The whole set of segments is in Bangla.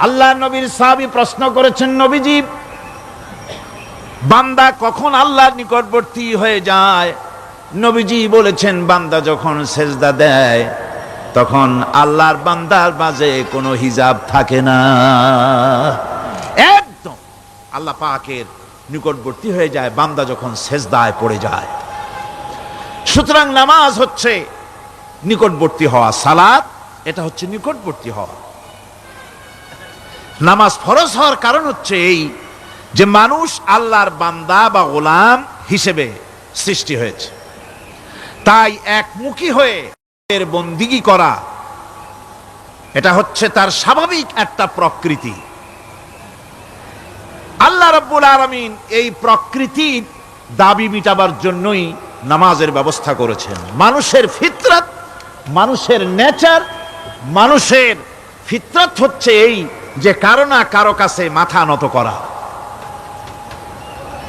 আল্লাহ নবীর সাহাবী প্রশ্ন করেছেন, নবীজি, বান্দা কখন আল্লাহর নিকটবর্তী হয়ে যায়? নবীজি বলেছেন, বান্দা যখন সেজদা দেয় তখন আল্লাহর বান্দার মাঝে কোনো হিজাব থাকে না, একদম আল্লাহ পাকের নিকটবর্তী হয়ে যায় বান্দা যখন সেজদায় পড়ে যায়। সুতরাং নামাজ হচ্ছে নিকটবর্তী হওয়া, সালাত এটা হচ্ছে নিকটবর্তী হওয়া। নামাজ ফরজ হওয়ার কারণ হচ্ছে এই যে মানুষ আল্লাহর বান্দা বা গোলাম হিসেবে সৃষ্টি হয়েছে, তাই একমুখী হয়ে এর বন্দিগি করা এটা হচ্ছে তার স্বাভাবিক একটা প্রকৃতি। আল্লাহ রাব্বুল আলামিন এই প্রকৃতির দাবি মিটাবার জন্যই নামাজের ব্যবস্থা করেছেন। মানুষের ফিতরাত, মানুষের নেচার, মানুষের ফিতরাত হচ্ছে এই যে কারো না কারো কাছে মাথা নত করা,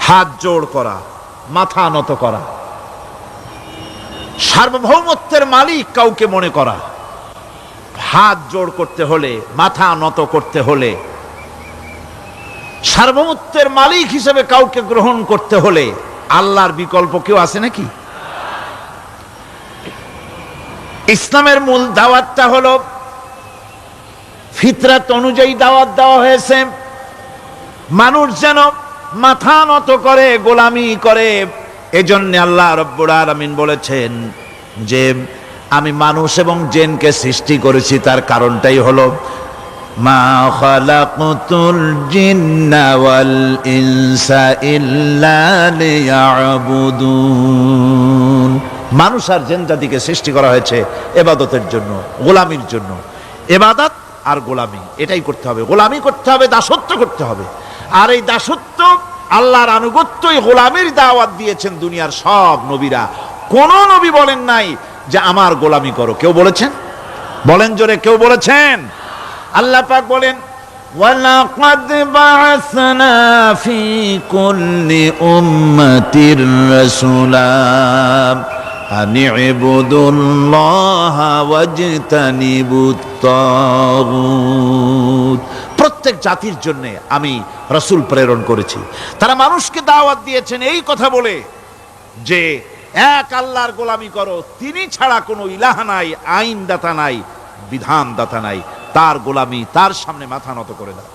হাত জোড় করা, মাথা নত করা, সার্বভৌমত্বের মালিক কাউকে মনে করা। হাত জোড় করতে হলে, মাথা নত করতে হলে, সার্বভৌমত্বের মালিক হিসেবে কাউকে গ্রহণ করতে হলে আল্লাহর বিকল্প কেউ আছে নাকি? ইসলামের মূল দাওয়াতটা হলো ফিতরাত অনুযায়ী দাওয়াত দেওয়া হয়েছে, মানুষ যেন মাথা নত করে, গোলামি করে। এজন্য আল্লাহ রাব্বুল আলামিন বলেছেন যে আমি মানুষ এবং জিনকে সৃষ্টি করেছি, তার কারণটাই হলো মা খালাকতুল জিন্না ওয়াল ইনসা ইল্লা লিয়াবুদুন। মানুষ আর জিন জাতিকে সৃষ্টি করা হয়েছে ইবাদতের জন্য, গোলামির জন্য। ইবাদত আর গোলামি এটাই করতে হবে, গোলামি করতে হবে, দাসত্ব করতে হবে। আর এই দাসত্ব, আল্লাহর আনুগত্যই গোলামির দাওয়াত দিয়েছেন দুনিয়ার সব নবীরা। কোন নবী বলেন নাই যে আমার গোলামি করো, কেউ বলেছেন? বলেন জোরে, কেউ বলেছেন? আল্লাহ পাক বলেন, ওয়ালাকাদ বা'আসনা ফি কুল্লি উম্মাতির রাসূলা আন ইবুদুল্লাহা ওয়াজতানিবুত তাগুত। প্রত্যেক জাতির জন্য আমি রাসূল প্রেরণ করেছি, তারা মানুষকে দাওয়াত দিয়েছেন এই কথা বলে যে এক আল্লাহর গোলামি করো, তিনি ছাড়া কোনো ইলাহ নাই, আইনদাতা নাই, বিধানদাতা নাই, তার গোলামি, তার সামনে মাথা নত করে দাও।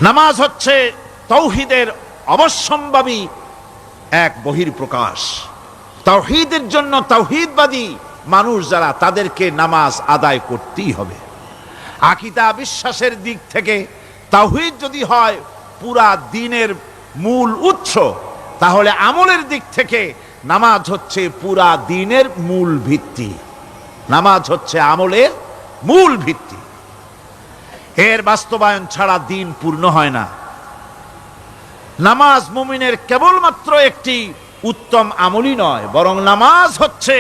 নামাজ হচ্ছে তাওহীদের অবশ্যম্ভাবী এক বহির্প্রকাশ। তাওহীদের জন্য তাওহীদবাদী মানুষ যারা, তাদেরকে নামাজ আদায় করতেই হবে। আকীদা বিশ্বাসের দিক থেকে তাওহীদ যদি হয় পুরা দ্বীনের মূল উৎস, তাহলে আমলের দিক থেকে নামাজ হচ্ছে পুরা দ্বীনের মূল ভিত্তি। নামাজ হচ্ছে আমলের মূল ভিত্তি, এর বাস্তবায়ন ছাড়া দ্বীন পূর্ণ হয় না। নামাজ মুমিনের কেবলমাত্র একটি উত্তম আমলই নয়, বরং নামাজ হচ্ছে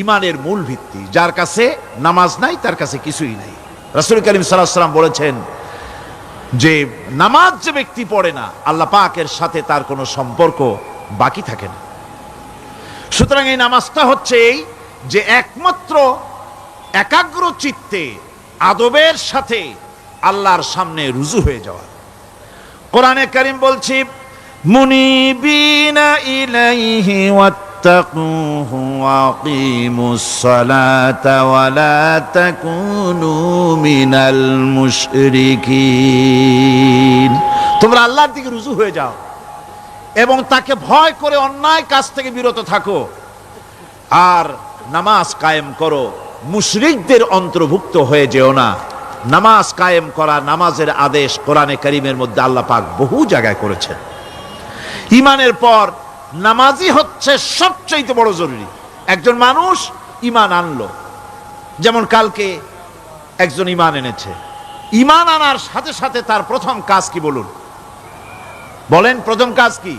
ঈমানের মূল ভিত্তি। যার কাছে নামাজ নাই তার কাছে কিছুই নাই। রাসূল করিম সাল্লাল্লাহু আলাইহি ওয়াসাল্লাম বলেছেন যে নামাজ যে ব্যক্তি পড়ে না, আল্লাহ পাকের সাথে তার কোনো সম্পর্ক বাকি থাকে না। সুতরাং এই নামাজটা হচ্ছে এই যে একমাত্র একাগ্র চিত্তে আদবের সাথে আল্লাহর সামনে রুজু হয়ে যাওয়া। কোরআনে কারীম বলছি, মুনিবিনা ইলাইহি ওয়াত্তাকুহু ওয়াকিমুস সালাতা ওয়া লা তাকুনু মিনাল মুশরিকিন। তোমরা আল্লাহর দিকে রুজু হয়ে যাও এবং তাকে ভয় করে অন্যায় কাজ থেকে বিরত থাকো, আর নামাজ কায়েম করো, মুশরিকদের অন্তর্ভুক্ত হয়ে যেও না। নামাজ কায়েম করা, নামাজের আদেশ কোরআনে কারীমের মধ্যে আল্লাহ পাক বহু জায়গায় করেছেন। ঈমানের পর নামাজই হচ্ছে সবচেয়ে বড় জরুরি। একজন মানুষ ঈমান আনলো, যেমন কালকে একজন ঈমান এনেছে, ঈমান আনার সাথে সাথে তার প্রথম কাজ কি বলুন? বলেন, প্রথম কাজ কি?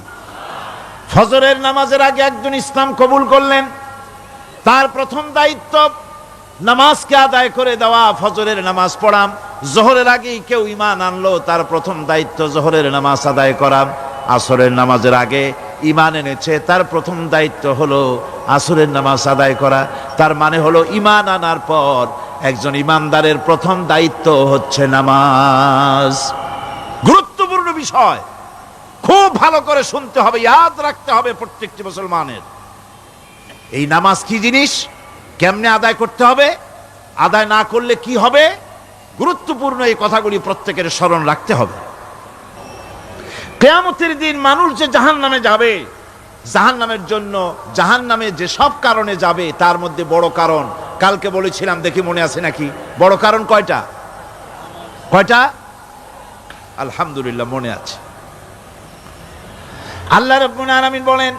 ফজরের নামাজের আগে একজন ইসলাম কবুল করলেন, তার প্রথম দায়িত্ব নামাজকে আদায় করে দেওয়া, ফজরের নামাজ পড়া। জোহরের আগেই কেউ ঈমান আনলো, তার প্রথম দায়িত্ব জোহরের নামাজ আদায় করা। আসরের নামাজের আগে ঈমান এনেছে, তার প্রথম দায়িত্ব হলো আসরের নামাজ আদায় করা। তার মানে হলো ঈমান আনার পর একজন ইমানদারের প্রথম দায়িত্ব হচ্ছে নামাজ। গুরুত্বপূর্ণ বিষয়, খুব ভালো করে শুনতে হবে, ইয়াদ রাখতে হবে প্রত্যেকটি মুসলমানের। এই নামাজ কি জিনিস, কেমনে আদায় করতে হবে, আদায় না করলে কি হবে, গুরুত্বপূর্ণ এই কথাগুলি প্রত্যেকের স্মরণ রাখতে হবে। কিয়ামতের দিন মানুষ যে জাহান্নামে যাবে, জাহান্নামের জন্য, জাহান্নামে যে সব কারণে যাবে তার মধ্যে বড় কারণ, কালকে বলেছিলাম, দেখি মনে আছে নাকি, বড় কারণ কয়টা? কয়টা? আলহামদুলিল্লাহ মনে আছে। আল্লাহ রাব্বুল আলামিন বলেন,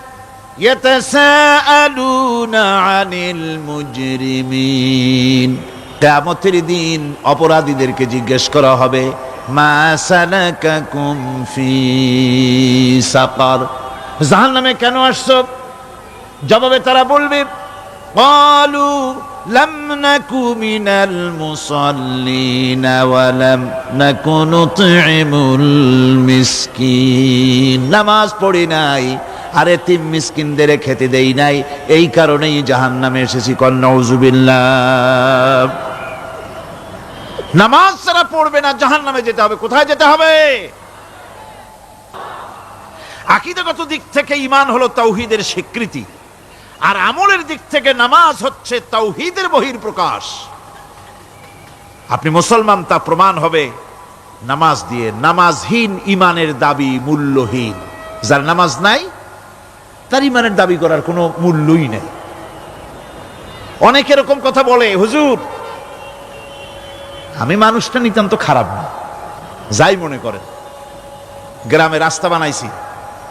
ইয়াতাসাআলুনা আনিল মুজরিমিন, কিয়ামতের দিন অপরাধীদেরকে জিজ্ঞেস করা হবে, মা সালাকাকুম ফি সাকার, জাহান্নামে কেন আসছো? জবাবে তারা বলবে, ক্বালু লাম নাকু মিনাল মুসাল্লিনা ওয়া লাম নাকু নুতঈমুল মিসকিন, নামাজ পড়ি নাই আর এতিম মিসকিনদের খেতে দেই নাই, এই কারণেই জাহান্নামে এসেছি। কল নাউযুবিল্লাহ। নামাজ যারা পড়বে না জাহান্নামে যেতে হবে। কোথায় যেতে হবে? আকীদাগত দিক থেকে ঈমান হলো তাওহীদের স্বীকৃতি, আর আমলের দিক থেকে নামাজ হচ্ছে তাওহীদের বহিঃপ্রকাশ। আপনি মুসলমান তা প্রমাণ হবে নামাজ দিয়ে। নামাজহীন ঈমানের দাবি মূল্যহীন। যার নামাজ নাই তার ঈমানের দাবি করার কোনো মূল্যই নেই। অনেক এরকম কথা বলে, হুজুর আমি মানুষটা নিতান্ত খারাপ না, যাই মনে করেন, গ্রামে রাস্তা বানাইছি,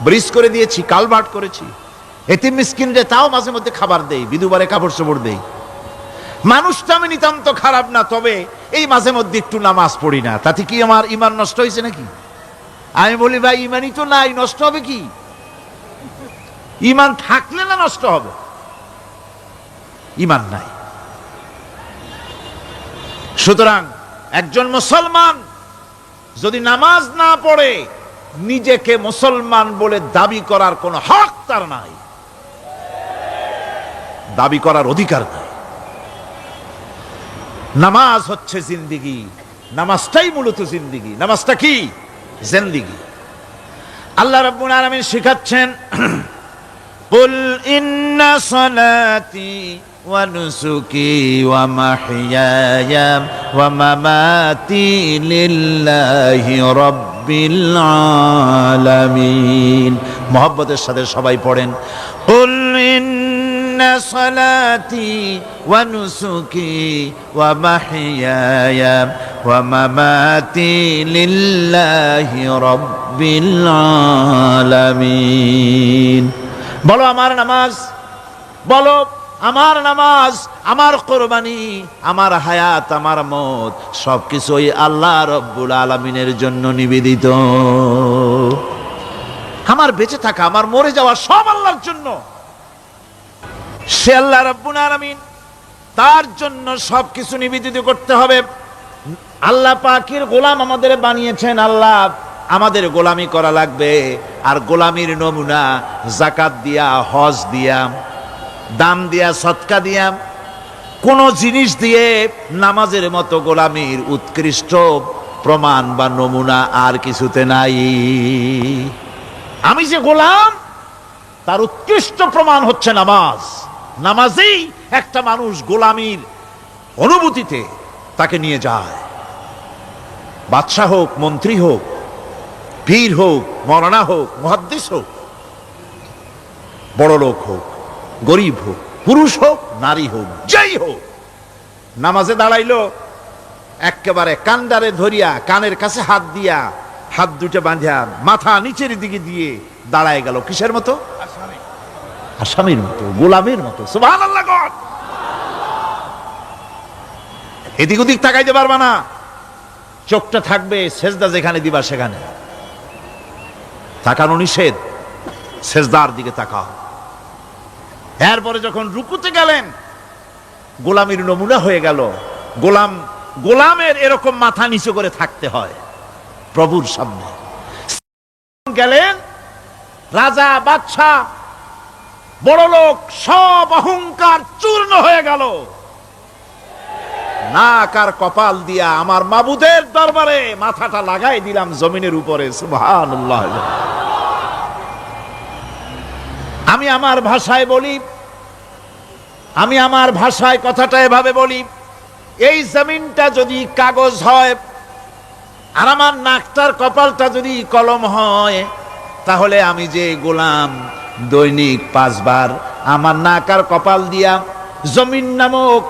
ব্রিজ করে দিয়েছি, কালভার্ট করেছি, এতিম মিসকিনরে তাও মাঝে মধ্যে খাবার দেই, বিধবারে কাপড় চোপড় দেই, মানুষটা আমি নিতান্ত খারাপ না, তবে এই মাঝে মধ্যে একটু নামাজ পড়ি না, তাতে কি আমার ঈমান নষ্ট হয়েছে নাকি? আমি বলি, ভাই ঈমানই তো নাই, নষ্ট হবে কি? ঈমান থাকলে না নষ্ট হবে? ঈমান নাই। সুতরাং একজন মুসলমান যদি নামাজ না পড়ে, নিজেকে মুসলমান বলে দাবি করার কোনো হক তার নাই, দাবি করার অধিকার নাই। নামাজ হচ্ছে জিন্দিগি, নামাজটাই মূলত জিন্দিগি। নামাজটা কি? জিন্দিগি। আল্লাহ রাব্বুল আলামিন শিখাচ্ছেন, কুল ইন্না সালাতি ওয়া নুসুকি ওয়া মাহইয়ায়া ওয়া মামাতি লিল্লাহি রাব্বিল আলামিন। মুহাব্বতের সাথে সবাই পড়েন, কুল ইন্না সালাতি ওয়া নুসুকি ওয়া মাহইয়ায়া ওয়া মামাতি লিল্লাহি রাব্বিল আলামিন। বলো আমার নামাজ, বলো আমার নামাজ, আমার কোরবানি, আমার হায়াত, আমার মত সবকিছুই আল্লাহ রব্বুল আলামিনের জন্য নিবেদিত। আমার বেঁচে থাকা, আমার মরে যাওয়া সব আল্লাহর জন্য। সে আল্লাহ রব্বুল আলামিন, তার জন্য সবকিছু নিবেদিত করতে হবে। আল্লাহ পাকের গোলাম আমাদের বানিয়েছেন, আল্লাহ আমাদের গোলামি করা লাগবে। আর গোলামির নমুনা যাকাত দিয়া, হজ দিয়া, দান দিয়া, সদকা দিয়া, কোন জিনিস দিয়ে নামাজের মতো গোলামির উৎকৃষ্ট প্রমাণ বা নমুনা আর কিছুতে নাই। আমি যে গোলাম তার উৎকৃষ্ট প্রমাণ হচ্ছে নামাজ। নামাজেই একটা মানুষ গোলামির অনুভূতিতে তাকে নিয়ে যায়। বাদশাহ হোক, মন্ত্রী হোক, পীর হোক, মৌলানা হোক, মুহাদ্দিস হোক, বড় লোক হোক, গরিব হোক, পুরুষ হোক, নারী হোক, যাই হোক, নামাজে দাঁড়াইলো, একেবারে কান্ডারে ধরিয়া কানের কাছে হাত দিয়া, হাত দুটো বাঁধিয়া মাথা নিচের দিকে দিয়ে দাঁড়ায় গেল। কিসের মতো? আসামির মতো, গোলামের মতো। সুবহানাল্লাহ। এদিক ওদিক তাকাইতে পারবা না, চোখটা থাকবে সেজদা যেখানে দিবা সেখানে। তাকানো নিষেধ, সেজদার দিকে তাকাও। এরপরে যখন রুকুতে গেলেন, গোলামির নমুনা হয়ে গেল। গোলামের এরকম মাথা নিচু করে থাকতে হয় প্রভুর সামনে। গেলেন, রাজা, বাদশাহ, বড় লোক, সব অহংকার চূর্ণ হয়ে গেল। নাক আর কপাল দিয়া আমার মাবুদের দরবারে মাথাটা লাগাই দিলাম জমিনের উপরে। সুবহানাল্লাহ। আমি আমার ভাষায় বলি, আমি আমার ভাষায় কথাটা এভাবে বলি, এই জমিনটা যদি কাগজ হয় আর আমার নাকটার কপালটা যদি কলম হয়, তাহলে আমি যে গোলাম দৈনিক 5 বার আমার নাক আর কপাল দিয়া জমিন নামক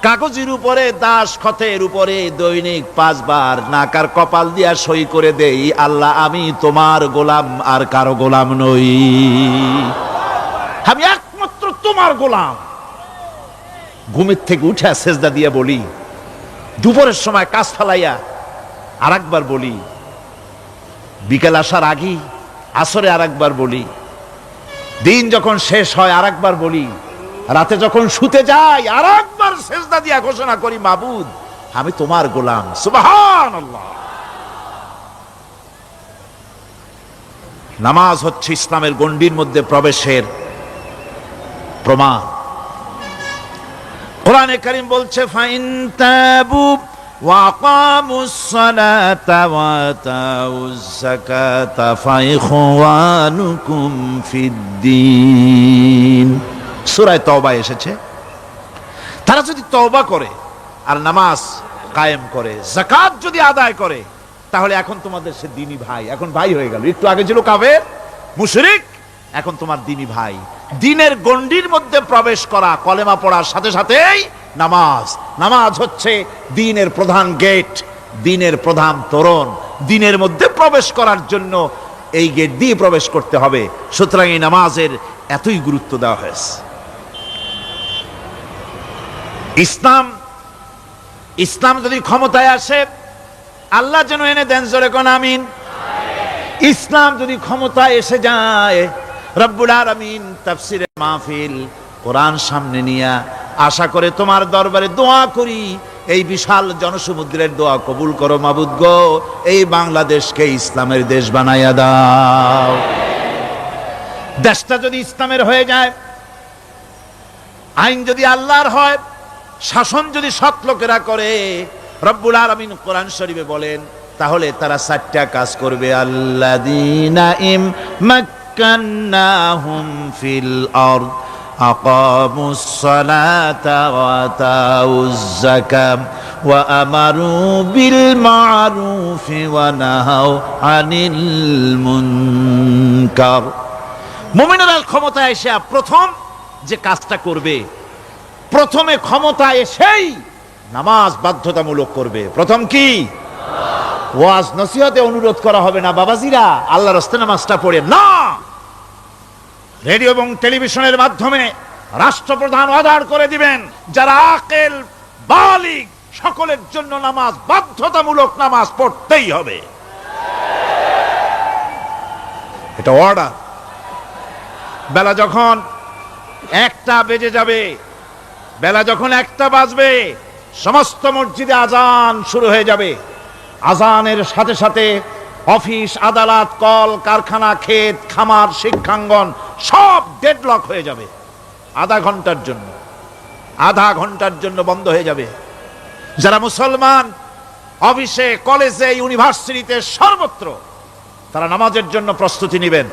কাগজের উপরে দাস খতের উপরে দৈনিক 5 বার নাক আর কপাল দিয়া সই করে দেই, আল্লাহ আমি তোমার গোলাম আর কারো গোলাম নই, আমি একমাত্র তোমার গোলাম। ঘুমের থেকে উঠে সেজদা দিয়া বলি, দুপুরের সময় কাজ ফালাইয়া আর একবার বলি, বিকেল আসার আগে আসরে আর একবার বলি, দিন যখন শেষ হয় আর একবার বলি, রাতে যখন শুতে যাই আর একবার সেজদা দিয়া ঘোষণা করি, মাবুদ আমি তোমার গোলাম। সুবহানাল্লাহ। নামাজ হচ্ছে ইসলামের গণ্ডির মধ্যে প্রবেশের প্রমাণ। কোরআনে কারীম বলছে, ফাইন তাবু ওয়া আকামুস সালাতা ওয়া আতাউজ যাকাতা ফাইখওয়ানুকুম ফিদ্দীন। সূরা তওবা এসেছে, তারা যদি তওবা করে আর নামাজ কায়েম করে, যাকাত যদি আদায় করে, তাহলে এখন তোমাদের সে দ্বীনি ভাই, এখন ভাই হয়ে গেল। একটু আগে ছিল কাফের মুশরিক, এখন তোমার দ্বীনি ভাই। দ্বীনের গণ্ডির মধ্যে প্রবেশ করা, কলেমা পড়ার সাথে সাথেই নামাজ। নামাজ হচ্ছে দ্বীনের প্রধান গেট, দ্বীনের প্রধান তোরণ। দ্বীনের মধ্যে প্রবেশ করার জন্য এই গেট দিয়ে প্রবেশ করতে হবে। সুতরাং এই নামাজের এতই গুরুত্ব দেওয়া হয়েছে। ইসলাম যদি ক্ষমতায় আসে, আল্লাহ যেন এনে দেন, জোরে কোন আমিন। ইসলাম যদি ক্ষমতায় এসে যায়, রব্বুল আলামিন তাফসীরের মাহফিল, কোরআন সামনে নিয়ে আশা করে তোমার দরবারে দোয়া করি, এই বিশাল জনসমুদ্রের দোয়া কবুল করো মাবুদ গো, এই বাংলাদেশকে ইসলামের দেশ বানাইয়া দাও। দেশটা যদি ইসলামের হয়ে যায়, আইন যদি আল্লাহর হয়, শাসন যদি সৎ লোকেরা করে, রব্বুল আলামিন কোরআন শরীফে বলেন, তাহলে তারা 4টা কাজ করবে। আল্লাযীনা মাক্কান্নাহুম ফিল আরদ আকামুস সালাতা ওয়া আতাউজ যাকাত ওয়া আমারু বিল মা'রুফি ওয়া নাহাউ আনিল মুনকার। মুমিনেরা ক্ষমতায় এসে প্রথম যে কাজটা করবে, প্রথমে ক্ষমতা এসেই নামাজ বাধ্যতামূলক করবে। প্রথম কি? ওয়াজ নসিহতে অনুরোধ করা হবে না, বাবাজিরা আল্লাহর রাস্তায় নামাজটা পড়ে না। রেডিও এবং টেলিভিশনের মাধ্যমে রাষ্ট্রপ্রধান অর্ডার করে দিবেন, যারা আকেল বালিগ সকলের জন্য নামাজ বাধ্যতামূলক, নামাজ পড়তেই হবে, এটা অর্ডার। বেলা যখন 1টা বেজে যাবে, বেলা যখন 1টা বাজবে, সমস্ত মসজিদে আজান শুরু হয়ে যাবে। আজানের সাথে সাথে অফিস, আদালত, কল কারখানা, ক্ষেত খামার, শিক্ষাঙ্গন সব ডেডলক হয়ে যাবে। আধা ঘন্টার জন্য বন্ধ হয়ে যাবে। যারা মুসলমান অফিসে, কলেজে, ইউনিভার্সিটিতে, সর্বত্র তারা নামাজের জন্য প্রস্তুতি নেবেন।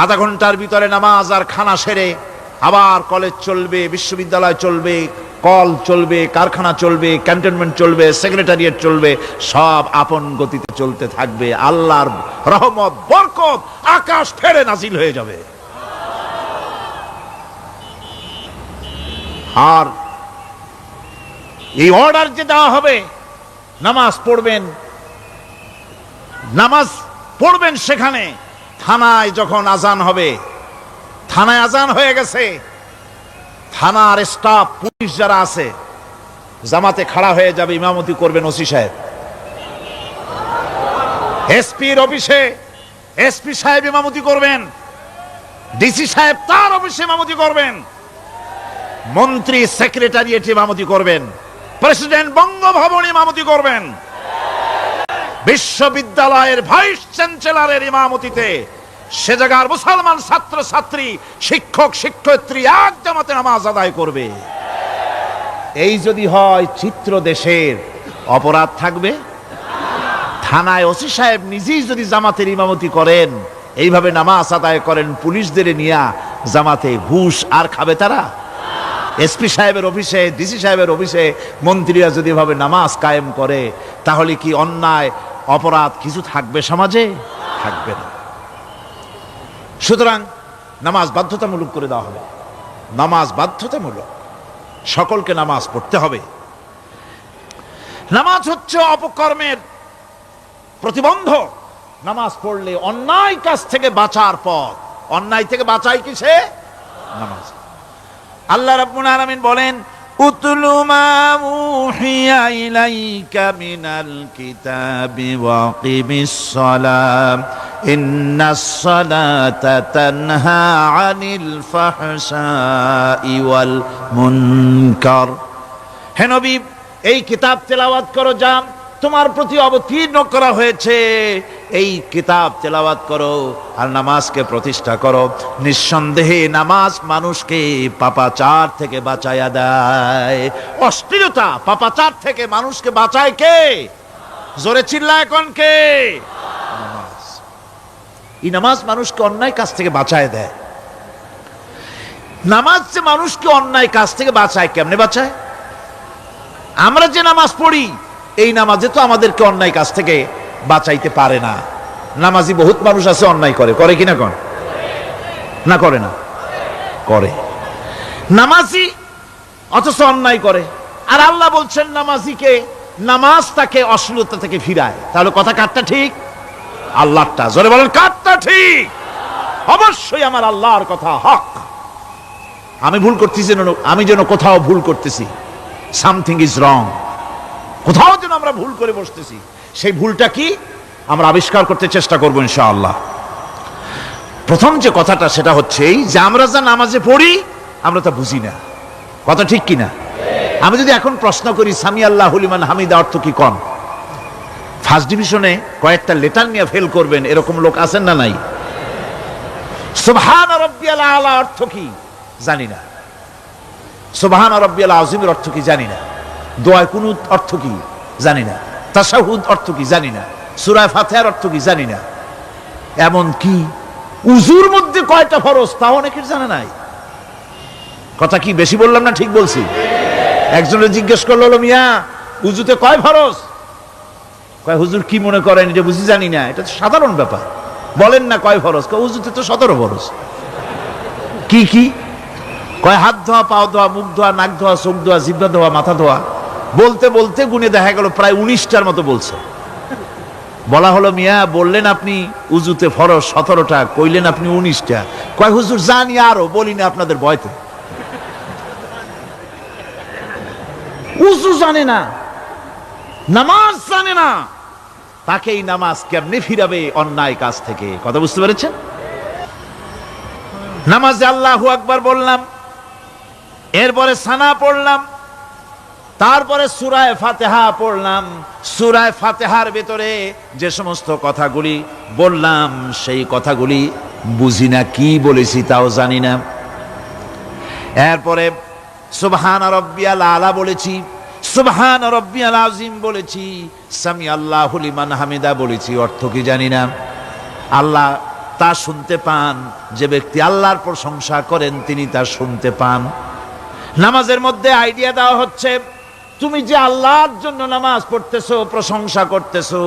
আধা ঘন্টার ভিতরে নামাজ আর খানা সেরে আবার কলেজ চলবে, বিশ্ববিদ্যালয় চলবে, কল চলবে, কারখানা চলবে, ক্যান্টনমেন্ট চলবে, সেক্রেটারিয়েট চলবে, সব আপন গতিতে চলতে থাকবে। আল্লাহর রহমত, বরকত আকাশ ফেরে নাজিল হয়ে যাবে। আর এই অর্ডার যে দেওয়া হবে, নামাজ পড়বেন সেখানে। থানায় যখন আজান হবে, থানায় আজান হয়ে গেছে, থানার স্টাফ, পুলিশ যারা আছে, জামাতে খাড়া হয়ে যাবে, ইমামতি করবেন ওসি সাহেব। এসপির অফিসে এসপি সাহেব ইমামতি করবেন, ডিসি সাহেব তার অফিসে ইমামতি করবেন, মন্ত্রী সেক্রেটারিয়েট ইমামতি করবেন, প্রেসিডেন্ট বঙ্গভবন ইমামতি করবেন, বিশ্ববিদ্যালয়ের ভাইস চ্যান্সেলরের ইমামতিতে সে জায়গার মুসলমান ছাত্র ছাত্রী, শিক্ষক শিক্ষয়িত্রী এক জামাতে নামাজ আদায় করবে। এই যদি হয় চিত্র দেশের, অপরাধ থাকবে? থানায় ওসি সাহেব নিজেই যদি জামাতের ইমামতি করেন, এইভাবে নামাজ আদায় করেন পুলিশদের নিয়ে জামাতে, ঘুষ আর খাবে তারা? এসপি সাহেবের অফিসে, ডিসি সাহেবের অফিসে মন্ত্রীরা যদি এভাবে নামাজ কায়েম করে, তাহলে কি অন্যায় অপরাধ কিছু থাকবে সমাজে? থাকবে না। সুতরাং নামাজ বাধ্যতামূলক করে দেওয়া হবে। নামাজ বাধ্যতামূলক, সকলকে নামাজ পড়তে হবে। নামাজ হচ্ছে অপকর্মের প্রতিবন্ধক। নামাজ পড়লে অন্যায় কাজ থেকে বাঁচার পথ। অন্যায় থেকে বাঁচাই কিসে? নামাজ। আল্লাহ রাব্বুল আলামিন বলেন, উতলু মা উহিয়া ইলাইকা মিনাল কিতাবি ওয়া কিমিস সালাম ইন্নাস সালাতা তানহা আনিল ফাহশাই ওয়াল মুনকার। হে নবী, এই কিতাব তেলাওয়াত করো, যা তোমার প্রতি অবতীর্ণ করা হয়েছে, এই কিতাব তেলাওয়াত করো আর নামাজকে প্রতিষ্ঠা করো। নিঃসন্দেহে নামাজ মানুষকে পাপাচার থেকে বাঁচায়া দেয়। অশ্লীলতা, পাপাচার থেকে মানুষকে বাঁচায় কে? জোরে চিল্লায় কোন কে? নামাজ। এই নামাজ মানুষকে অন্যায় কাজ থেকে বাঁচায় দেয়। নামাজ যে মানুষকে অন্যায় কাজ থেকে বাঁচায়, কেমনে বাঁচায়? আমরা যে নামাজ পড়ি, এই নামাজে তো আমাদেরকে অন্যায় কাজ থেকে বাঁচাইতে পারে না। নামাজি বহুত মানুষ আছে অন্যায় করে, করে কিনা কোন? না করে না? করে। নামাজি অথচ অন্যায় করে। আর আল্লাহ বলছেন নামাজিকে, নামাজ তাকে অশ্লীলতা থেকে ফিরায়। তাহলে কথা কারটা ঠিক? আল্লাহরটা। জোরে বলেন, কারটা ঠিক? অবশ্যই আমার আল্লাহর কথা হক। আমি ভুল করতেছি, আমি যেন কোথাও ভুল করতেছি, সামথিং ইজ রং, কোথাও যেন আমরা ভুল করে বসতেছি, সেই ভুলটা কি আমরা আবিষ্কার করতে চেষ্টা করব ইনশাআল্লাহ। প্রথম যে কথাটা সেটা হচ্ছে এই যে আমরা যা নামাজে পড়ি আমরা তা বুঝি না। কথা ঠিক কিনা? আমি যদি এখন প্রশ্ন করি সামি আল্লাহু লিমান হামিদা অর্থ কি কোন? ফার্স্ট ডিভিশনে কয়েকটা লেটার নিয়ে ফেল করবেন এরকম লোক আছেন না নাই? সুবহান রাব্বিয়াল আলা অর্থ কি জানি না। সুবহান রাব্বিয়াল আযীমের অর্থ কি জানি না। দোয়া কুনুত অর্থ কি জানি না। তাশাহুদ অর্থ কি জানি না। সূরা ফাতিহার অর্থ কি জানি না। এমন কি উযুর মধ্যে কয়টা ফরজ তা অনেকের জানা নাই। কথা কি বেশি বললাম না ঠিক বলছি? একজনের জিজ্ঞেস করলো, মিয়া উযুতে কয় ফরজ? কয় হুজুর কি মনে করেন এটা বুঝি জানি না, এটা তো সাধারণ ব্যাপার, বলেন না কয় ফরজ? কয় উযুতে তো 17 ফরজ। কি কি? কয় হাত ধোয়া, পাও ধোয়া, মুখ ধোয়া, নাক ধোয়া, চোখ ধোয়া, জিহ্বা ধোয়া, মাথা ধোয়া। বলতে বলতে গুনে দেখা গেল প্রায় 19টার মতো বলছে। বলা হলো, মিয়া বললেন আপনি উযুতে ফরজ 17টা, কইলেন আপনি 19টা। কয় হুজুর জানি আরো, বলি না আপনাদের ভয়তে। উযু জানে না, নামাজ জানে না, তাকে এই নামাজ কেমনে ফিরাবে অন্যায় কাজ থেকে? কথা বুঝতে পেরেছেন? নামাজে আল্লাহু আকবার বললাম, এরপরে সানা পড়লাম, তারপরে সূরা ফাতিহা পড়লাম। সূরা ফাতিহার ভিতরে যে সমস্ত কথাগুলি বললাম সেই কথাগুলি বুঝি না, কি বলেছি তাও জানি না। এরপরে সুবহান রাব্বিয়াল আলা বলেছি, সুবহান রাব্বিয়াল আযীম বলেছি, সামি আল্লাহু লিমান হামিদা বলেছি, অর্থ কি জানি না। আল্লাহ তা শুনতে পান, যে ব্যক্তি আল্লাহর প্রশংসা করেন তিনি তা শুনতে পান। নামাজের মধ্যে আইডিয়া দেওয়া হচ্ছে, তুমি যে আল্লাহর জন্য নামাজ পড়তেছো, প্রশংসা করতেছো,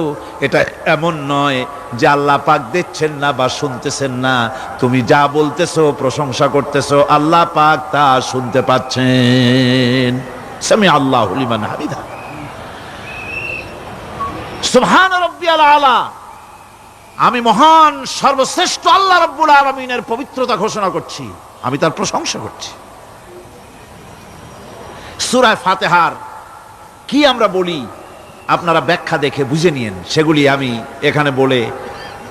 এটা এমন নয় যে আল্লাহ পাক দেখছেন না বা শুনতেছেন না। তুমি যা বলতেছো, প্রশংসা করতেছো, আল্লাহ পাক তা শুনতে পাচ্ছেন। সামি আল্লাহু লিমান হামিদা। সুবহান রাব্বিয়াল আলা, আমি মহান সর্বশ্রেষ্ঠ আল্লাহ রাব্বুল আলামিনের পবিত্রতা ঘোষণা করছি, আমি তার প্রশংসা করছি। সূরা ফাতিহার কি আমরা বলি আপনারা ব্যাখ্যা দেখে বুঝে নিয়েন, সেগুলি আমি এখানে বলে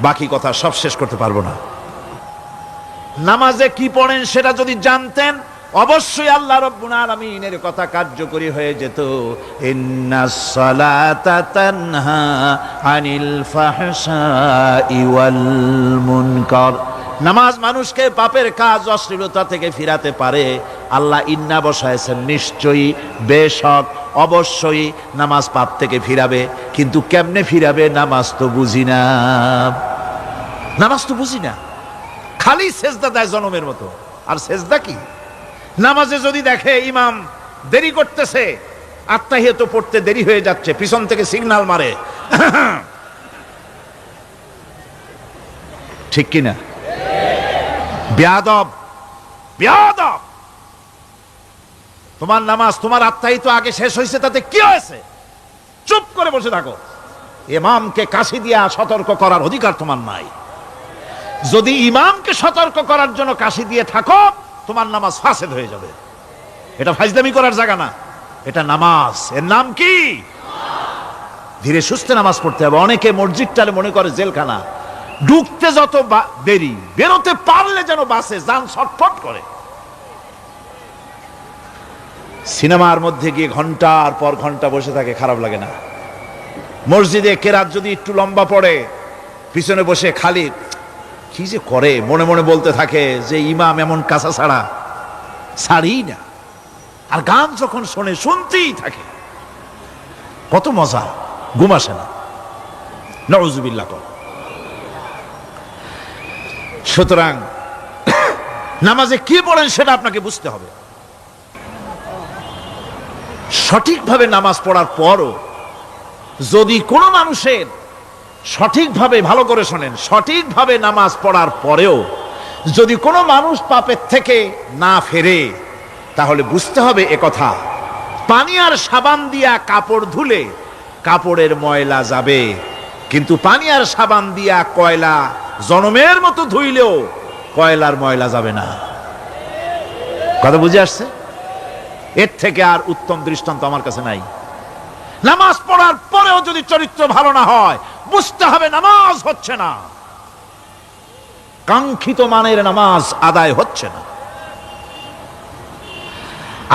বাকি কথা সব শেষ করতে পারবো না। নামাজে কি পড়েন সেটা যদি জানতেন, অবশ্যই আল্লাহ রাব্বুল আলামিনের কথা কার্যকরী হয়ে যেত। ইন্নাস সালাতা তানহা আনিল ফাহশাই ওয়াল মুনকার। নামাজ মানুষকে পাপের কাজ, অশ্লীলতা থেকে ফিরাতে পারে। আল্লাহ ইন্না বসায়ছেন, নিশ্চয়ই, বেশক, অবশ্যই নামাজ পাপ থেকে ফিরাবে। কিন্তু কেমনে ফিরাবে নামাজ তো বুঝি না, নামাজ তো বুঝি না। খালি সেজদা দেয় জনমের মতো। আর সেজদা কি? নামাজে যদি দেখে ইমাম দেরি করতেছে, আত্তাহিয়াত পড়তে দেরি হয়ে যাচ্ছে, পিছন থেকে সিগন্যাল মারে, ঠিক কিনা? বেয়াদব, বেয়াদব। তোমার নামাজ, তোমার আত্তাহিয়াত আগে শেষ হয়েছে, তাতে কি হয়েছে? চুপ করে বসে থাকো। ইমামকে কাশি দিয়া সতর্ক করার অধিকার তোমার নাই। যদি ইমামকে সতর্ক করার জন্য কাশি দিয়ে থাকো, তোমার নামাজ ফাসেদ হয়ে যাবে। এটা ফাজলামি করার জায়গা না, এটা নামাজ। এর নাম কি? ধীরে সুস্থে নামাজ পড়তে হবে। অনেকে মসজিদটারে মনে করে জেলখানা, ঢুকতে যত দেরি, বেরোতে পারলে যেন বাসে যান ছটফট করে। সিনেমার মধ্যে গিয়ে ঘন্টার পর ঘন্টা বসে থাকে, খারাপ লাগে না? মসজিদে কেরাত যদি একটু লম্বা পড়ে, পিছনে বসে খালি কি যে করে মনে মনে বলতে থাকে যে ইমাম এমন কাঁচা ছাড়া ছাড়ি না। আর গান যখন শোনে শুনতেই থাকে, কত মজা, ঘুম আসে না। নাউযুবিল্লাহ। সুতরাং নামাজে কি পড়েন সেটা আপনাকে বুঝতে হবে। সঠিকভাবে নামাজ পড়ার পরও যদি কোনো মানুষের সঠিকভাবে, ভালো করে শোনেন, সঠিকভাবে নামাজ পড়ার পরেও যদি কোনো মানুষ পাপের থেকে না ফেরে, তাহলে বুঝতে হবে একথা, পানি আর সাবান দিয়া কাপড় ধুলে কাপড়ের ময়লা যাবে, কিন্তু পানি আর সাবান দিয়া কয়লা জনমের মতো ধুইলেও কয়লার ময়লা যাবে না। কথা বুঝে আসছে? এর থেকে আর উত্তম দৃষ্টান্ত আমার কাছে নাই। নামাজ পড়ার পরেও যদি চরিত্র ভালো না হয়, বুঝতে হবে নামাজ হচ্ছে না, কাঙ্ক্ষিত মানের নামাজ আদায় হচ্ছে না।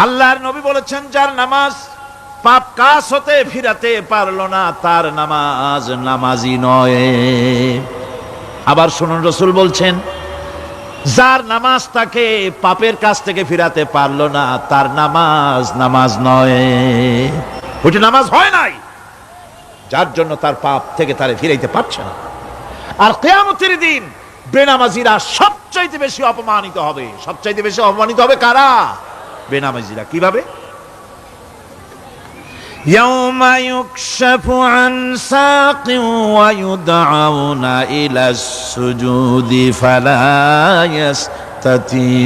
আল্লাহর নবী বলেছেন, যার নামাজ পাপ কাজ হতে ফিরাতে পারলো না, তার নামাজ নামাজি নয়। আবার শুনুন, রাসূল বলছেন, যার নামাজ তাকে পাপের কাজ থেকে ফিরাতে পারলো না, তার নামাজ নামাজ নয়। ওইটা নামাজ হয় নাই, যার জন্য তার পাপ থেকে তারে ফিরাইতে পারছে না। আর কিয়ামতের দিন বেনামাজিরা সবচাইতে বেশি অপমানিত হবে। সবচাইতে বেশি অপমানিত হবে কারা? বেনামাজিরা। কিভাবে? ইয়াউমা ইউকশাফু আন সাকিন ওয়া ইউদআউনা ইলাস সুজুদি ফালা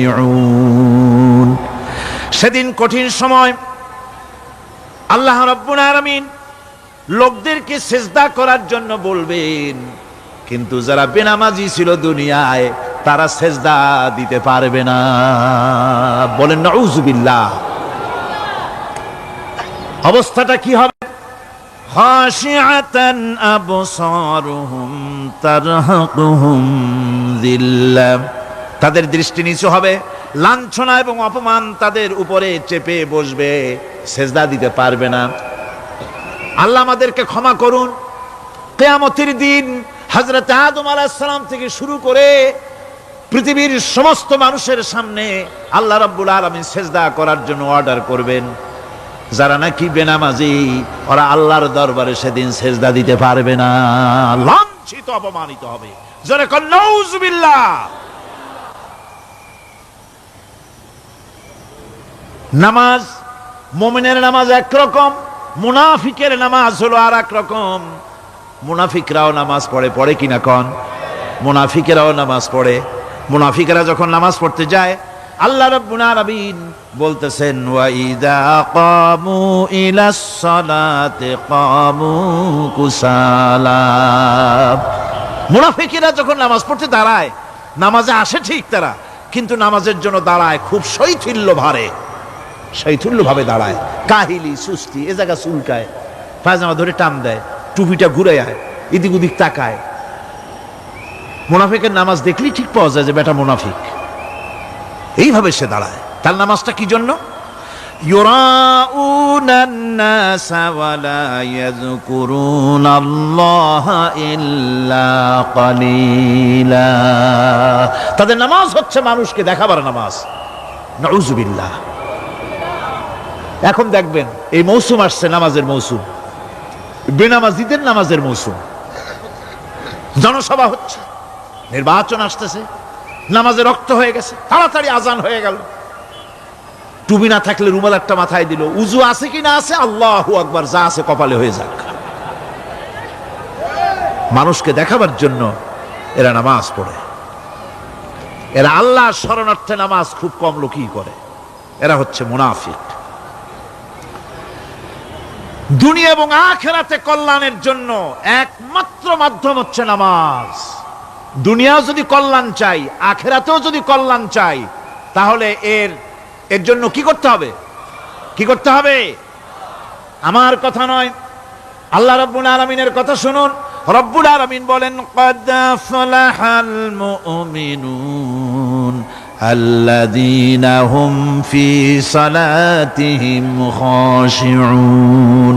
ইস্তাতিউন। সেদিন কঠিন সময়, আল্লাহ রাব্বুল আলামিন লোকদেরকে সিজদা করার জন্য বলবেন, কিন্তু যারা বেনামাজি ছিল দুনিয়ায়, তারা সিজদা দিতে পারবে না। বলেন নাউযুবিল্লাহ। অবস্থাটা কি হবে? খাশিআতান আবসারুহুম তারহাকুহুম যিল্লাহ। তাদের দৃষ্টি নিচু হবে, লাঞ্ছনা এবং অপমান তাদের উপরে চেপে বসবে, সিজদা দিতে পারবে না। আল্লাহ আমাদেরকে ক্ষমা করুন। কিয়ামতের দিন হযরত আদম আলাইহিস সালাম থেকে শুরু করে পৃথিবীর সমস্ত মানুষের সামনে আল্লাহ রাব্বুল আলামিন সিজদা করার জন্য অর্ডার করবেন। যারা নাকি বেনামাজি, ওরা আল্লাহর দরবারে সেদিন সিজদা দিতে পারবে না, লাঞ্ছিত, অপমানিত হবে। জোরে কোন নাউযুবিল্লাহ। নামাজ, মুমিনের নামাজ একরকম, মুনাফিকের নামাজ হলো আর এক রকম। মুনাফিকরাও নামাজ পড়ে, পড়ে কিনা কন? মুনাফিকেরাও নামাজ পড়ে। মুনাফিকেরা যখন নামাজ পড়তে যায়, আল্লাহ রাব্বুল আলামিন বলতেছেন, ওয়া ইযা কামু ইলাস সালাতি কামু কুসালা। মুনাফিকেরা যখন নামাজ পড়তে দাঁড়ায়, নামাজে আসে ঠিক তারা, কিন্তু নামাজের জন্য দাঁড়ায় খুব শৈথিল্য ভারে, শৈথিল্য ভাবে দাঁড়ায়, কাহিলি, সুস্তি, এ জায়গা চুলকায়, পায়জামা ধরে টান দেয়, টুপিটা ঘুরে আয়, এদিক ওদিক তাকায়। মুনাফিকের নামাজ দেখলেই ঠিক পাওয়া যায় যে বেটা মুনাফিক। এইভাবে সে দাঁড়ায়। তার নামাজটা কি জন্য? ইউরাউনান নাসা ওয়া লা ইয়াযকুরুনাল্লাহা ইল্লা কালিলা। তাদের নামাজ হচ্ছে মানুষকে দেখাবার নামাজ। নাউযুবিল্লাহ। এখন দেখবেন এই মৌসুম আসছে, নামাজের মৌসুম, বেনামাজিদের নামাজের মৌসুম। জনসভা হচ্ছে, নির্বাচন আসতেছে, নামাজে রক্ত হয়ে গেছে, তাড়াতাড়ি আজান হয়ে গেল। টুপি না থাকলে রুমাল একটা মাথায় দিল, উজু আছে কি না আছে, আল্লাহু আকবার, যা আছে কপালে হয়ে যাক। মানুষকে দেখাবার জন্য এরা নামাজ পড়ে। এরা আল্লাহর শরণার্থে নামাজ খুব কম লোকই করে। এরা হচ্ছে মুনাফিক। দুনিয়া এবং আখিরাতে কল্যাণের জন্য একমাত্র মাধ্যম হচ্ছে নামাজ। দুনিয়াও যদি কল্যাণ চাই, আখিরাতেও যদি কল্যাণ চাই, তাহলে এর জন্য কি করতে হবে? কি করতে হবে? আমার কথা নয়, আল্লাহ রাব্বুল আলামিনের কথা শুনুন। রব্বুল আলামিন বলেন, ক্বাদ আফলাহাল মুমিনুন আল্লাযীনা হুম ফি সালাতিহিম খাশিউন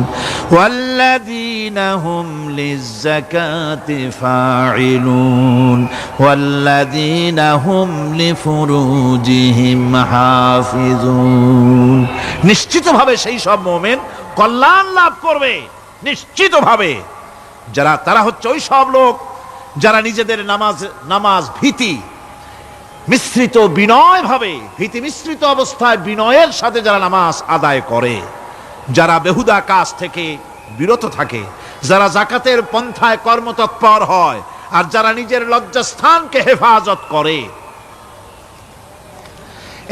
ওয়াল্লাযীনা হুম লিয-যাকাতি ফাঈলুন ওয়াল্লাযীনা হুম লিফুরুজিহিম হাফিজুন। নিশ্চিতভাবে সেই সব মুমিন কল্যাণ লাভ করবে, নিশ্চিতভাবে। তারা হচ্ছে ওই সব লোক যারা নিজেদের নামাজ ভীতি মিশ্রিত বিনয় ভাবে, ভীতি মিশ্রিত অবস্থায় বিনয়ের সাথে যারা নামাজ আদায় করে, যারা বেহুদা কাজ থেকে বিরত থাকে, যারা যাকাতের পন্থায় কর্মতৎপর হয়, আর যারা নিজের লজ্জাস্থানকে হেফাজত করে।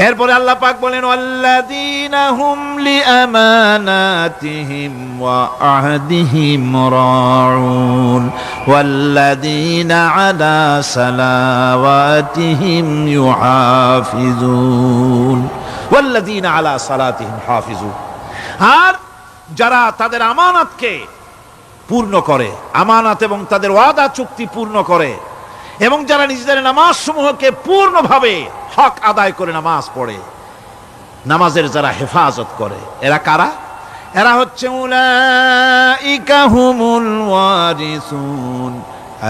এরপরে আল্লাহ পাক বলেন, ওয়াল্লাযীনা হুম লিআমানাতিহিম ওয়া আহদিহিম রাউন ওয়াল্লাযীনা আলা সালাওয়াতিহিম ইউহাফিজুন ওয়াল্লাযীনা আলা সালাতিহিম হাফিজুন। আর যারা তাদের আমানতকে পূর্ণ করে, আমানত এবং তাদের ওয়াদা চুক্তি পূর্ণ করে, এবং যারা নিজেদের নামাজ সমূহকে পূর্ণভাবে হক আদায় করে নামাজ পড়ে, নামাজের যারা হেফাজত করে, এরা কারা? এরা হচ্ছে উলাইকা হুমুল ওয়ারিসুন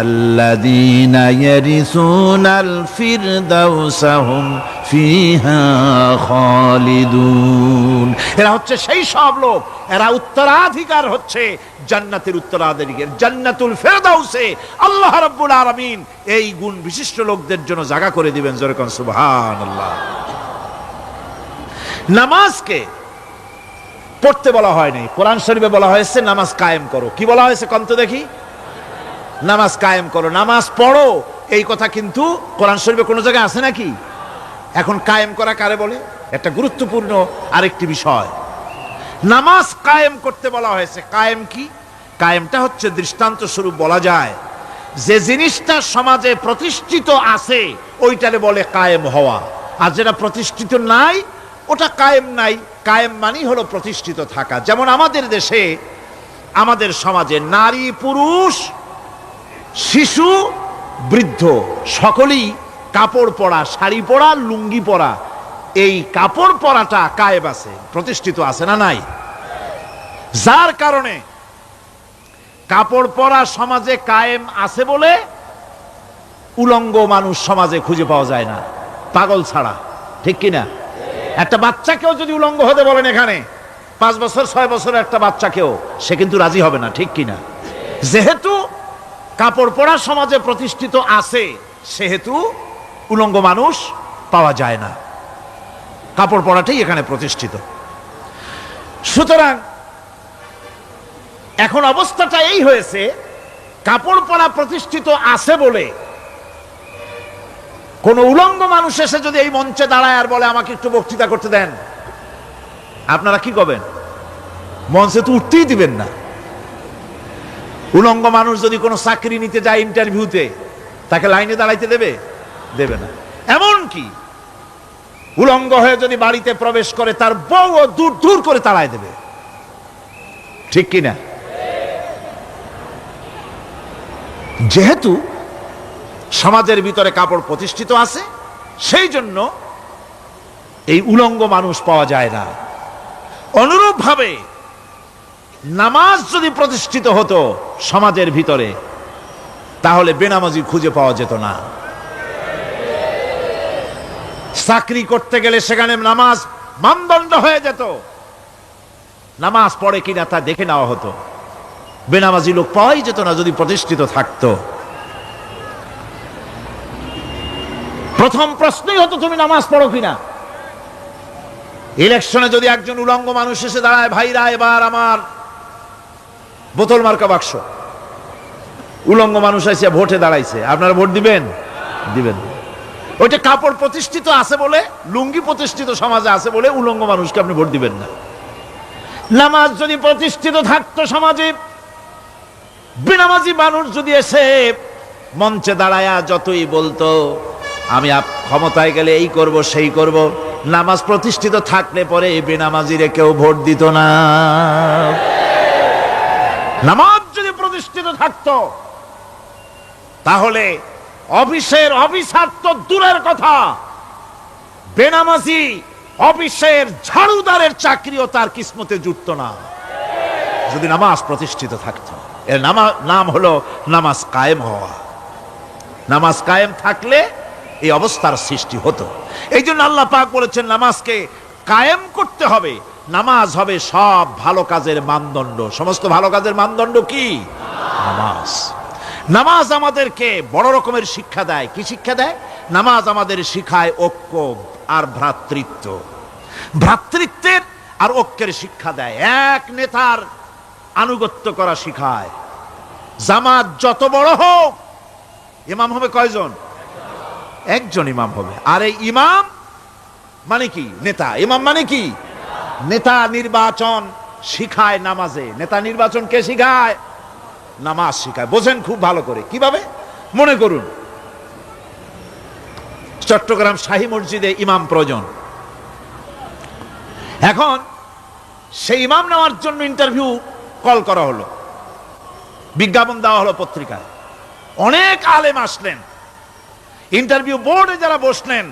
আল্লাযীনা ইয়ারিসুনাল ফিরদাউসা হুম ফিহা খালিদুন। এরা হচ্ছে সেই সব লোক, এরা উত্তরাধিকার হচ্ছে জান্নাতের উত্তরাধিকার, জান্নাতুল ফিরদাউসে আল্লাহ রাব্বুল আলামিন এই গুণ বিশিষ্ট লোকদের জন্য জায়গা করে দিবেন। জোরে কোন সুবহানাল্লাহ। নামাজকে পড়তে বলা হয়নি, কোরআন শরীফে বলা হয়েছে নামাজ কায়েম করো। কি বলা হয়েছে কোন তো দেখি? নামাজ কায়েম করো, নামাজ পড়ো। এই কথা কিন্তু কোরআন শরীফে কোনো জায়গায় আছে নাকি? এখন কায়েম করা কারে বলে? একটা গুরুত্বপূর্ণ আরেকটি বিষয়। নামাজ কায়েম করতে বলা হয়েছে। কায়েম কি? কায়েমটা হচ্ছে দৃষ্টান্ত স্বরূপ বলা যায় যে জিনিসটা সমাজে প্রতিষ্ঠিত আছে ওইটারে বলে কায়েম হওয়া, আর যেটা প্রতিষ্ঠিত নাই ওটা কায়েম নাই। কায়েম মানেই হলো প্রতিষ্ঠিত থাকা। যেমন আমাদের দেশে, আমাদের সমাজে নারী পুরুষ শিশু বৃদ্ধ সকলেই কাপড় পরা, শাড়ি পরা, লুঙ্গি পরা, এই কাপড় পরাটা কায়েম আছে, প্রতিষ্ঠিত আছে না নাই? যার কারণে কাপড় পরা সমাজে কায়েম আছে বলে উলঙ্গ মানুষ সমাজে খুঁজে পাওয়া যায় না, পাগল ছাড়া। ঠিক কিনা? একটা বাচ্চাকেও যদি উলঙ্গ হতে বলেন এখানে, 5 বছর 6 বছরের একটা বাচ্চাকেও, সে কিন্তু রাজি হবে না। ঠিক কিনা? যেহেতু কাপড় পরা সমাজে প্রতিষ্ঠিত আছে সেহেতু উলঙ্গ মানুষ পাওয়া যায় না, কাপড় পরাটাই এখানে প্রতিষ্ঠিত। সুতরাং এখন অবস্থাটা এই হয়েছে, কাপড় পরা প্রতিষ্ঠিত আছে বলে কোন উলঙ্গ মানুষ এসে যদি এই মঞ্চে দাঁড়ায় আর বলে আমাকে একটু বক্তৃতা করতে দেন, আপনারা কি করবেন? মঞ্চে তো উঠতেই দিবেন না। উলঙ্গ মানুষ যদি কোনো চাকরি নিতে যায় ইন্টারভিউতে, তাকে লাইনে দাঁড়াইতে দেবে? দেবে না। এমনকি উলঙ্গ হয়ে যদি বাড়িতে প্রবেশ করে তার বউ দূর দূর করে তাড়ায় দেবে। ঠিক কিনা? যেহেতু সমাজের ভিতরে কাপড় প্রতিষ্ঠিত আছে সেই জন্য এই উলঙ্গ মানুষ পাওয়া যায় না। অনুরূপভাবে নামাজ যদি প্রতিষ্ঠিত হতো সমাজের ভিতরে, তাহলে বেনামাজি খুঁজে পাওয়া যেত না। চাকরি করতে গেলে সেখানে নামাজ মানদণ্ড হয়ে যেত, নামাজ পড়ে কিনা তা দেখে নেওয়া হতো। বেনামাজি লোক পাওয়াই যেত না যদি প্রতিষ্ঠিত থাকতো। প্রথম প্রশ্নই হতো তুমি নামাজ পড়ো কিনা। ইলেকশনে যদি একজন উলঙ্গ মানুষ এসে দাঁড়ায়, ভাইরা এবার আমার বোতল মার্কা বাক্স, উলঙ্গ মানুষ এসে ভোটে দাঁড়াইছে, আপনারা ভোট দিবেন? দিবেন। ওইটা কাপড় প্রতিষ্ঠিত আছে বলে, লুঙ্গি প্রতিষ্ঠিত সমাজে আছে বলে উলঙ্গ মানুষকে আপনি ভোট দিবেন না। নামাজ যদি প্রতিষ্ঠিত থাকতো সমাজে, বেনামাজি মানুষ যদি এসে মঞ্চে দাঁড়ায়া যতই বলতো আমি ক্ষমতায় গেলে এই করব সেই করব, নামাজ প্রতিষ্ঠিত থাকলে পরে এই বেনামাজিরে কেউ ভোট দিত না। নামাজ যদি প্রতিষ্ঠিত থাকতো তাহলে অফিসের অফিসার তো দূরের কথা, বেনামাজি অফিসের ঝাড়ুদারের চাকরিও তার কিসমতে জুটত না যদি নামাজ প্রতিষ্ঠিত থাকতো। এর নাম হলো নামাজ কায়েম হওয়া। নামাজ কায়েম থাকলে এই অবস্থার সৃষ্টি হতো। এই জন্য আল্লাহ পাক বলেছেন নামাজকে কায়েম করতে হবে। নামাজ হবে সব ভালো কাজের মানদণ্ড। সমস্ত ভালো কাজের মানদণ্ড কি? নামাজ। নামাজ আমাদেরকে বড় রকমের শিক্ষা দেয়। কি শিক্ষা দেয়? নামাজ আমাদের শিখায় ঐক্য আর ভ্রাতৃত্ব। ভ্রাতৃত্বের আর ঐক্যের শিক্ষা দেয়। এক নেতার আনুগত্য করা শিখায়। জামাত যত বড় হোক, ইমাম হবে কয়জন? একজন ইমাম হবে। আর এই ইমাম মানে কি? নেতা। ইমাম মানে কি? নেতা নির্বাচন শিখায় নামাজে। নেতা নির্বাচন কে শিখায়? নামাজ শিখায়। বোঝেন খুব ভালো করে। কিভাবে? মনে করুন চট্টগ্রাম শাহী মসজিদে ইমাম প্রয়োজন। এখন সেই ইমাম নেওয়ার জন্য ইন্টারভিউ কল করা হলো, বিজ্ঞাপন দেওয়া হলো পত্রিকায়। অনেক আলেম আসলেন। ইন্টারভিউ বোর্ডে যারা বসলেন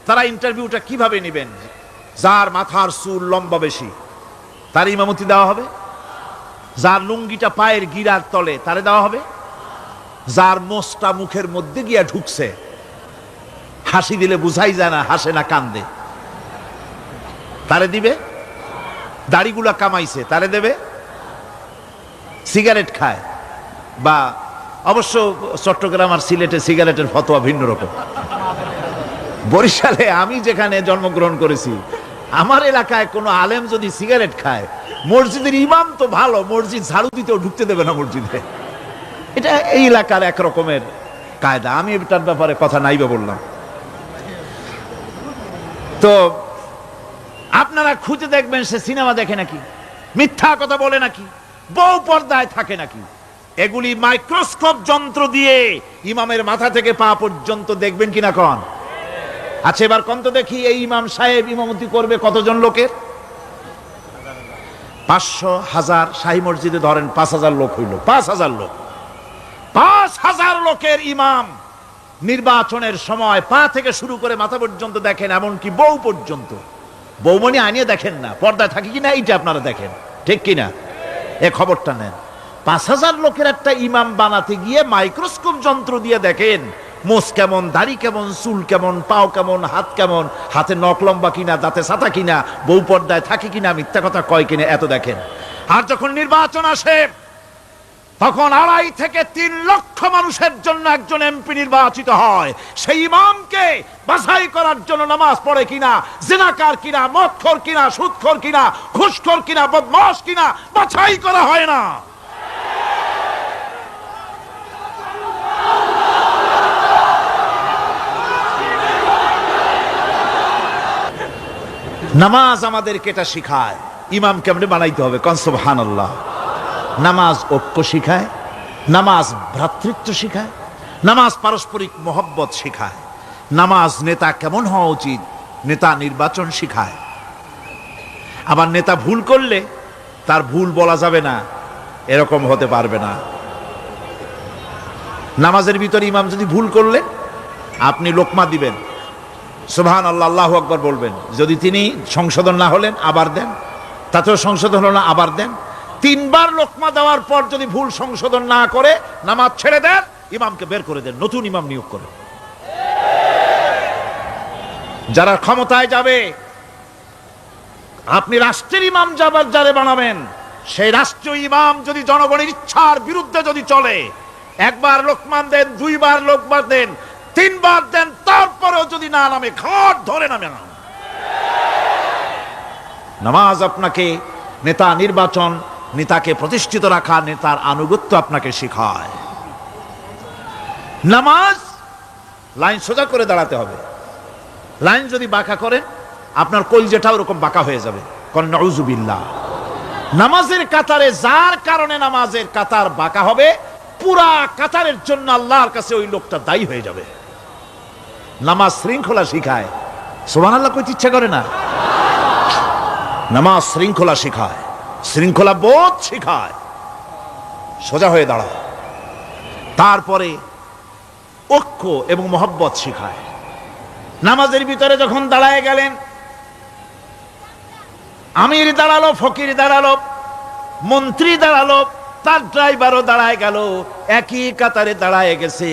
তারা ইন্টারভিউটা কিভাবে নেবেন? যার মাথার চুল লম্বা বেশি তার ইমামতি দেওয়া হবে। যার লুঙ্গিটা পায়ের গিরার তলে তারে দেওয়া হবে। যার মোষটা মুখের মধ্যে গিয়া ঢুকছে, হাসি দিলে বুঝাই যায় না হাসে না কান্দে, তারে দিবে। দাড়িগুলা কামাইছে তারে দেবে। সিগারেট খায়, বা অবশ্য চট্টগ্রাম আর সিলেটে সিগারেটের ফতোয়া ভিন্ন রকম। বরিশালে আমি যেখানে জন্মগ্রহণ করেছি, আমার এলাকায় কোনো আলেম যদি সিগারেট খায়, মসজিদের ইমাম তো ভালো, মসজিদ ঝাড়ু দিতেও ঢুকতে দেবে না মসজিদে। এটা এই এলাকার এক রকমের কায়দা। আমি এটার ব্যাপারে কথা নাইবা বললাম। তো আপনারা খুঁজে দেখবেন সে সিনেমা দেখে নাকি, মিথ্যা কথা বলে নাকি, বউ পর্দায় থাকে নাকি। এগুলি মাইক্রোস্কোপ যন্ত্র দিয়ে ইমামের মাথা থেকে পা পর্যন্ত দেখবেন কিনা কন? আচ্ছা এবার কোন তো দেখি, এই ইমাম সাহেব ইমামতি করবে কতজন লোকের? 500, 1000। শাহী মসজিদে ধরেন 5000 লোক হইল। 5000 লোক, 5000 লোকের ইমাম নির্বাচনের সময় পা থেকে শুরু করে মাথা পর্যন্ত দেখেন, এমনকি বউ পর্যন্ত। বৌমনি আনিয়ে দেখেন না, পর্দায় থাকে কিনা এইটা আপনারা দেখেন, ঠিক কিনা? এ খবরটা নেন। 5000 লোকের একটা ইমাম বানাতে গিয়ে মাইক্রোস্কোপ যন্ত্র দিয়ে দেখেন মোষ কেমন, দাড়ি কেমন, চুল কেমন, পাও কেমন, হাত কেমন, হাতে নখ লম্বা কিনা, দাঁতে ছাতা কিনা, বউ পর্দায় থাকে কিনা, মিথ্যা কথা কয় কিনা, এত দেখেন। আর যখন নির্বাচন আসে তখন 2.5 থেকে 3 লক্ষ মানুষের জন্য একজন এমপি নির্বাচিত হয়। সেই ইমামকে বাছাই করার জন্য নামাজ পড়ে কিনা, জিনাকার কিনা, মদখোর কিনা, সুদখোর কিনা, ঘুষখোর কিনা, বদমাশ কিনা বাছাই করা হয় না। নামাজ আমাদেরকে এটা শিখায় ইমাম কেমনে বানাইতে হবে। কোন সুবহানাল্লাহ। নামাজ ঐক্য শিখায়, নামাজ ভ্রাতৃত্ব শিখায়, নামাজ পারস্পরিক মহব্বত শিখায়, নামাজ নেতা কেমন হওয়া উচিত, নেতা নির্বাচন শিখায়। আবার নেতা ভুল করলে তার ভুল বলা যাবে না, এরকম হতে পারবে না। নামাজের ভিতরে ইমাম যদি ভুল করলে আপনি লোকমা দিবেন, সুবহানাল্লাহ, আল্লাহু আকবার বলবেন। যদি তিনি সংশোধন না হলেন আবার দেন, তাতেও সংশোধন হলো না আবার দেন। 3 বার লোকমা দেওয়ার পর যদি ভুল সংশোধন না করে নামাজ ছেড়ে দেন, ইমামকে বের করে দেন, নতুন ইমাম নিয়োগ করেন। যারা ক্ষমতায় যাবে, আপনি রাষ্ট্রের ইমাম যারে বানাবেন, সেই রাষ্ট্রীয় ইমাম যদি জনগণের ইচ্ছার বিরুদ্ধে যদি চলে, একবার লোকমান দেন, দুইবার লোকমান দেন, তিনবার দেন, তারপরেও যদি না নামে, ঘাট ধরে নামে না। নামাজ আপনাকে নেতা নির্বাচন, নেতাকে প্রতিষ্ঠিত রাখা, নেতার আনুগত্য আপনাকে শেখায়। নামাজ লাইন সোজা করে দাঁড়াতে হবে। লাইন যদি বাঁকা করেন, আপনার কলজেটা ওরকম বাঁকা হয়ে যাবে। কোন নাউজুবিল্লাহ। নামাজের কাতারে যার কারণে নামাজের কাতার বাঁকা হবে, পুরা কাতারের জন্য আল্লাহর কাছে ওই লোকটা দায়ী হয়ে যাবে। নামাজ শৃঙ্খলা শিখায়। সুবহানাল্লাহ কইতে ইচ্ছা করে না? নামাজ শৃঙ্খলা শিখায়, শৃঙ্খলা বোধ শিখায়, সোজা হয়ে দাঁড়ায়। তারপরে ঐক্য এবং মহব্বত শিখায়। নামাজের ভিতরে যখন দাঁড়ায় গেলেন, আমির দাঁড়ালো, ফকির দাঁড়ালো, মন্ত্রী দাঁড়ালো, তার ড্রাইভারও দাঁড়ায় গেল, একই কাতারে দাঁড়ায় গেছে।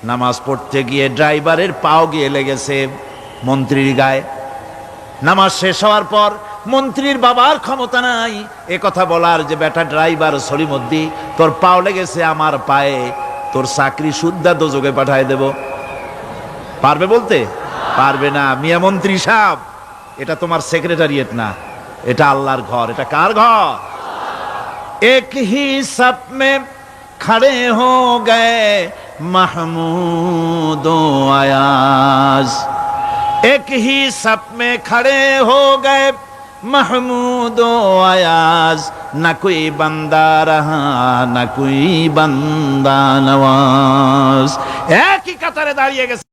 নামাজ পড়তে গিয়ে ড্রাইভারের পাও গিয়ে লেগেছে মন্ত্রীর গায়ে। নামাজ শেষ হওয়ার পর মন্ত্রীর বাবার ক্ষমতা নাই এ কথা বলার যে বেটা ড্রাইভার সলিমুদ্দি, তোর পাও লেগেছে আমার পায়ে, তোর চাকরি শুদ্ধা দোজকে পাঠায় দেব। পারবে বলতে? পারবে না। মিয়া মন্ত্রী সাহেব, এটা তোমার সেক্রেটারিয়েট না, এটা আল্লাহর ঘর। এটা কার ঘর? এক হি সব মে খড়ে হো গে মাহমুদ ও আয়াজ, एक ही सब में खड़े हो गए महमूद ও আয়াজ, না कोई बंदा रहा ना कोई बंदा नवाज। एक ही कतारे दाঁড়িয়ে গেছে।